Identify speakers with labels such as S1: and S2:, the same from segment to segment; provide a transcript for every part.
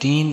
S1: 3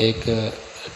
S1: 1